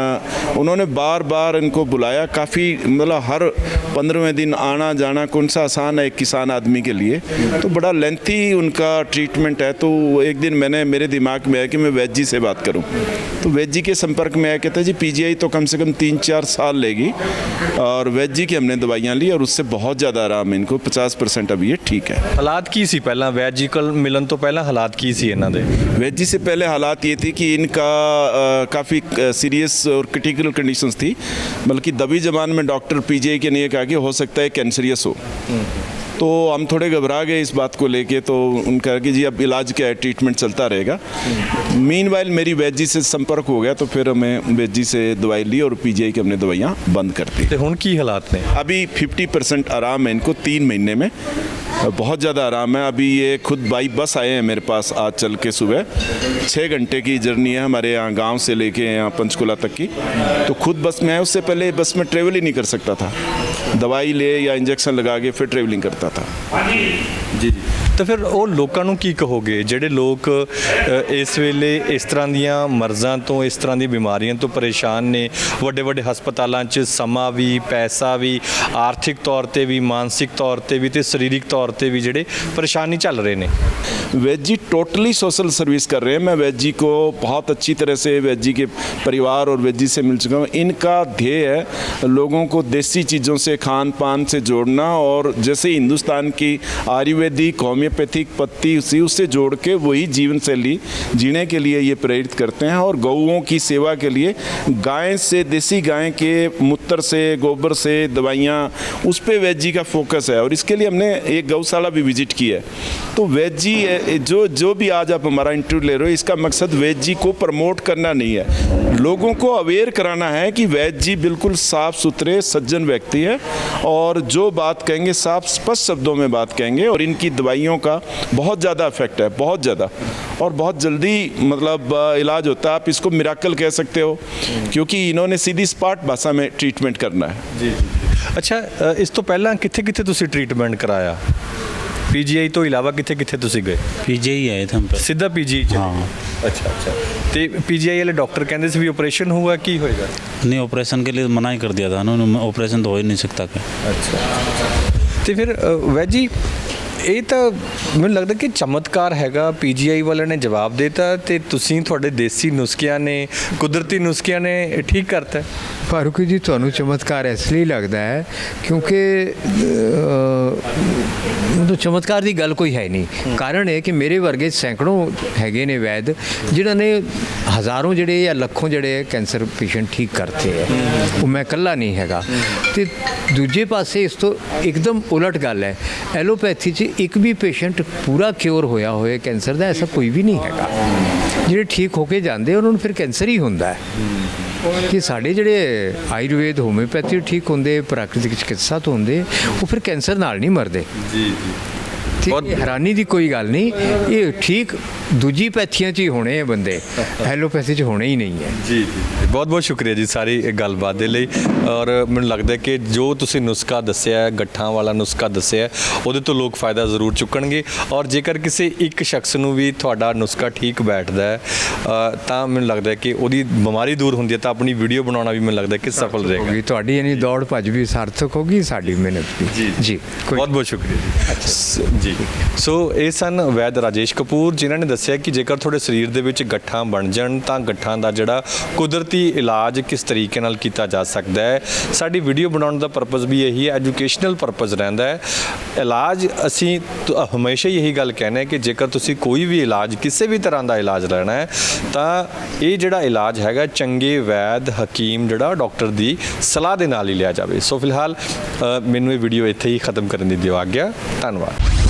उन्होंने बार बार इनको बुलाया, काफ़ी मतलब हर 15वें दिन आना जाना कौन सा आसान है एक किसान आदमी के लिए, तो बड़ा लेंथी उनका ट्रीटमेंट है। तो एक दिन मेरे दिमाग में आया कि मैं वैद जी से बात करूं, तो वैद जी के संपर्क में आया, कहते जी पीजीआई तो कम से कम 3-4 साल लेगी। और वैद जी की हमने दवाइयाँ ली और उससे बहुत ज़्यादा आराम है इनको, 50% अभी ये ठीक है। ਹਾਲਾਤ ਕੀ ਸੀ ਪਹਿਲਾਂ? ਵੈਦ ਜੀ ਕੋਲ ਮਿਲਣ ਤੋਂ ਪਹਿਲਾਂ ਹਾਲਾਤ ਕੀ ਸੀ ਇਹਨਾਂ ਦੇ? वैद जी से पहले हालात ये थी कि इनका काफ़ी सीरियस और क्रिटिकल कंडीशंस थी, बल्कि दबी जबान में डॉक्टर पीजीआई के ने कहा कि हो सकता है कैंसरियस हो। तो हम थोड़े घबरा गए इस बात को लेके, तो उनका कि जी अब इलाज क्या है, ट्रीटमेंट चलता रहेगा। मीनवाइल मेरी वैद जी से संपर्क हो गया, तो फिर हमें वैद जी से दवाई ली और पीजीआई की हमने दवाइयाँ बंद कर दी। ਤੇ ਹੁਣ ਕੀ ਹਾਲਾਤ ਨੇ? अभी 50% आराम है इनको 3 महीने में, बहुत ज़्यादा आराम है। अभी ये खुद बाई बस आए हैं मेरे पास आज चल के, सुबह 6 घंटे की जर्नी है हमारे यहाँ गांव से लेके यहाँ पंचकुला तक की, तो खुद बस में आए। उससे पहले बस में ट्रेवल ही नहीं कर सकता था, दवाई ले या इंजेक्शन लगा के फिर ट्रेवलिंग करता था। ਜੀ ਤਾਂ ਫਿਰ ਉਹ ਲੋਕਾਂ ਨੂੰ ਕੀ ਕਹੋਗੇ ਜਿਹੜੇ ਲੋਕ ਇਸ ਵੇਲੇ ਇਸ ਤਰ੍ਹਾਂ ਦੀਆਂ ਮਰਜ਼ਾਂ ਤੋਂ, ਇਸ ਤਰ੍ਹਾਂ ਦੀਆਂ ਬਿਮਾਰੀਆਂ ਤੋਂ ਪਰੇਸ਼ਾਨ ਨੇ, ਵੱਡੇ ਵੱਡੇ ਹਸਪਤਾਲਾਂ 'ਚ ਸਮਾਂ ਵੀ, ਪੈਸਾ ਵੀ, ਆਰਥਿਕ ਤੌਰ ਤੇ ਵੀ, ਮਾਨਸਿਕ ਤੌਰ ਤੇ ਵੀ ਤੇ ਸਰੀਰਕ ਤੌਰ ਤੇ ਵੀ ਜਿਹੜੇ ਪਰੇਸ਼ਾਨੀ ਚੱਲ ਰਹੇ ਨੇ? वैद जी टोटली सोशल सर्विस कर रहे हैं। मैं वैद जी को बहुत अच्छी तरह से वैद जी के परिवार और वैद जी से मिल चुका हूँ। इनका ध्येय है लोगों को देसी चीज़ों से, खान पान से जोड़ना, और जैसे हिंदुस्तान की आयुर्वेदिक होम्योपैथिक पत्ती उससे जोड़ के वही जीवन शैली जीने के लिए ये प्रेरित करते हैं। और गौओं की सेवा के लिए गाय से, देसी गाय के मूत्र से, गोबर से दवाइयाँ, उस पर वैद जी का फोकस है। और इसके लिए हमने एक गौशाला भी विजिट की है। तो वैद जी जो भी आज आप हमारा इंटरव्यू ले रहे हो, इसका मकसद वैद जी को प्रमोट करना नहीं है, लोगों को अवेयर कराना है कि वैद जी बिल्कुल साफ़ सुथरे सज्जन व्यक्ति है और जो बात कहेंगे साफ स्पष्ट शब्दों में बात कहेंगे। और इनकी दवाइयों का बहुत ज़्यादा इफेक्ट है, बहुत ज़्यादा, और बहुत जल्दी मतलब इलाज होता है। आप इसको मिराकल कह सकते हो क्योंकि इन्होंने सीधी स्पॉट भाषा में ट्रीटमेंट करना है। ਜੀ ਅੱਛਾ ਇਸ ਤੋਂ ਪਹਿਲਾਂ ਕਿੱਥੇ ਕਿੱਥੇ ਤੁਸੀਂ ਟ੍ਰੀਟਮੈਂਟ ਕਰਾਇਆ? ਪੀਜੀਆਈ ਤੋਂ ਇਲਾਵਾ ਕਿੱਥੇ ਕਿੱਥੇ ਤੁਸੀਂ ਗਏ? पीजीआई आए थे हम पे। ਸਿੱਧਾ ਪੀਜੀਆਈ ਚ? हाँ ਅੱਛਾ ਅੱਛਾ। ਤੇ ਪੀਜੀਆਈ ਵਾਲੇ ਡਾਕਟਰ ਕਹਿੰਦੇ ਸੀ ਵੀ ਆਪਰੇਸ਼ਨ ਹੋਊਗਾ, ਕੀ ਹੋਏਗਾ? नहीं, ऑपरेशन के लिए मना ही कर दिया था उन्होंने, ऑपरेशन तो हो ही नहीं सकता क्या। ਅੱਛਾ। ਤੇ ਫਿਰ ਵੈਦ ਜੀ ਇਹ ਤਾਂ ਮੈਨੂੰ ਲੱਗਦਾ ਕਿ ਚਮਤਕਾਰ ਹੈਗਾ, ਪੀਜੀਆਈ ਵਾਲਿਆਂ ਨੇ ਜਵਾਬ ਦੇਤਾ ਤੇ ਤੁਸੀਂ ਤੁਹਾਡੇ ਦੇਸੀ ਨੁਸਖਿਆਂ ਨੇ, ਕੁਦਰਤੀ ਨੁਸਖਿਆਂ ਨੇ ਠੀਕ ਕਰਤਾ। ਫਾਰੂਕੀ ਜੀ ਤੁਹਾਨੂੰ ਚਮਤਕਾਰ ਇਸ ਲਈ ਲੱਗਦਾ ਹੈ ਕਿਉਂਕਿ ਮਤਲਬ ਚਮਤਕਾਰ ਦੀ ਗੱਲ ਕੋਈ ਹੈ ਨਹੀਂ। ਕਾਰਨ ਇਹ ਕਿ ਮੇਰੇ ਵਰਗੇ ਸੈਂਕੜੋਂ ਹੈਗੇ ਨੇ ਵੈਦ ਜਿਨ੍ਹਾਂ ਨੇ ਹਜ਼ਾरों ਜਿਹੜੇ ਜਾਂ ਲੱਖੋਂ ਜਿਹੜੇ ਕੈਂਸਰ ਪੇਸ਼ੈਂਟ ਠੀਕ ਕਰਤੇ ਹੈ, ਉਹ ਮੈਂ ਇਕੱਲਾ ਨਹੀਂ ਹੈਗਾ। ਤੇ ਦੂਜੇ ਪਾਸੇ ਇਸ ਤੋਂ ਇੱਕਦਮ ਉਲਟ ਗੱਲ ਹੈ, ਐਲੋਪੈਥੀ 'ਚ ਇੱਕ ਵੀ ਪੇਸ਼ੈਂਟ ਪੂਰਾ ਕਿਉਰ ਹੋਇਆ ਹੋਏ ਕੈਂਸਰ ਦਾ ਐਸਾ ਕੋਈ ਵੀ ਨਹੀਂ ਹੈਗਾ। ਜਿਹੜੇ ਠੀਕ ਹੋ ਕੇ ਜਾਂਦੇ ਉਹਨਾਂ ਨੂੰ ਫਿਰ ਕੈਂਸਰ ਹੀ ਹੁੰਦਾ ਹੈ। ਕਿ ਸਾਡੇ ਜਿਹੜੇ ਆਯੁਰਵੇਦ ਹੋਮਿਓਪੈਥੀ ਠੀਕ ਹੁੰਦੇ, ਪ੍ਰਾਕ੍ਰਿਤਿਕ ਚਿਕਿਤਸਾ ਤੋਂ ਹੁੰਦੇ, ਉਹ ਫਿਰ ਕੈਂਸਰ ਨਾਲ ਨਹੀਂ ਮਰਦੇ। ਜੀ ਤੇ ਇਹ ਹੈਰਾਨੀ ਦੀ ਕੋਈ ਗੱਲ ਨਹੀਂ, ਇਹ ਠੀਕ ਦੂਜੀ ਪੈਥੀਆਂ 'ਚ ਹੀ ਹੋਣੇ ਆ ਬੰਦੇ, ਐਲੋਪੈਥੀ 'ਚ ਹੋਣੇ ਹੀ ਨਹੀਂ ਹੈ। ਜੀ ਬਹੁਤ ਬਹੁਤ ਸ਼ੁਕਰੀਆ ਜੀ ਸਾਰੀ ਇਹ ਗੱਲਬਾਤ ਦੇ ਲਈ। ਔਰ ਮੈਨੂੰ ਲੱਗਦਾ ਕਿ ਜੋ ਤੁਸੀਂ ਨੁਸਖਾ ਦੱਸਿਆ ਹੈ, ਗੱਠਾਂ ਵਾਲਾ ਨੁਸਖਾ ਦੱਸਿਆ, ਉਹਦੇ ਤੋਂ ਲੋਕ ਫਾਇਦਾ ਜ਼ਰੂਰ ਚੁੱਕਣਗੇ। ਔਰ ਜੇਕਰ ਕਿਸੇ ਇੱਕ ਸ਼ਖਸ ਨੂੰ ਵੀ ਤੁਹਾਡਾ ਨੁਸਖਾ ਠੀਕ ਬੈਠਦਾ ਹੈ ਤਾਂ ਮੈਨੂੰ ਲੱਗਦਾ ਕਿ ਉਹਦੀ ਬਿਮਾਰੀ ਦੂਰ ਹੁੰਦੀ ਹੈ, ਤਾਂ ਆਪਣੀ ਵੀਡੀਓ ਬਣਾਉਣਾ ਵੀ ਮੈਨੂੰ ਲੱਗਦਾ ਕਿ ਸਫਲ ਰਹੇਗਾ। ਹੋਗੀ ਤੁਹਾਡੀ ਯਾਨੀ ਦੌੜ ਭੱਜ ਵੀ ਸਾਰਥਕ ਹੋਗੀ, ਸਾਡੀ ਮਿਹਨਤ ਵੀ। ਜੀ ਬਹੁਤ ਬਹੁਤ ਸ਼ੁਕਰੀਆ ਜੀ। ਸੋ ਇਹ ਸਨ ਵੈਦ ਰਾਜੇਸ਼ ਕਪੂਰ, ਜਿਨ੍ਹਾਂ ਨੇ ਦੱਸਿਆ ਕਿ ਜੇਕਰ ਤੁਹਾਡੇ ਸਰੀਰ ਦੇ ਵਿੱਚ ਗੱਠਾਂ ਬਣ ਜਾਣ ਤਾਂ ਗੱਠਾਂ ਦਾ ਜਿਹੜਾ ਕੁਦਰਤੀ ਇਲਾਜ ਕਿਸ ਤਰੀਕੇ ਨਾਲ ਕੀਤਾ ਜਾ ਸਕਦਾ ਹੈ। ਸਾਡੀ ਵੀਡੀਓ ਬਣਾਉਣ ਦਾ ਪਰਪਸ ਵੀ ਇਹੀ ਹੈ, ਐਜੂਕੇਸ਼ਨਲ ਪਰਪਸ ਰਹਿੰਦਾ ਹੈ। ਇਲਾਜ ਅਸੀਂ ਹਮੇਸ਼ਾ ਹੀ ਇਹੀ ਗੱਲ ਕਹਿੰਦੇ ਕਿ ਜੇਕਰ ਤੁਸੀਂ ਕੋਈ ਵੀ ਇਲਾਜ, ਕਿਸੇ ਵੀ ਤਰ੍ਹਾਂ ਦਾ ਇਲਾਜ ਲੈਣਾ ਹੈ ਤਾਂ ਇਹ ਜਿਹੜਾ ਇਲਾਜ ਹੈਗਾ ਚੰਗੇ ਵੈਦ ਹਕੀਮ ਜਿਹੜਾ ਡਾਕਟਰ ਦੀ ਸਲਾਹ ਦੇ ਨਾਲ ਹੀ ਲਿਆ ਜਾਵੇ। ਸੋ ਫਿਲਹਾਲ ਮੈਨੂੰ ਇਹ ਵੀਡੀਓ ਇੱਥੇ ਹੀ ਖਤਮ ਕਰਨ ਦੀ ਦਿਓ ਆਗਿਆ। ਧੰਨਵਾਦ।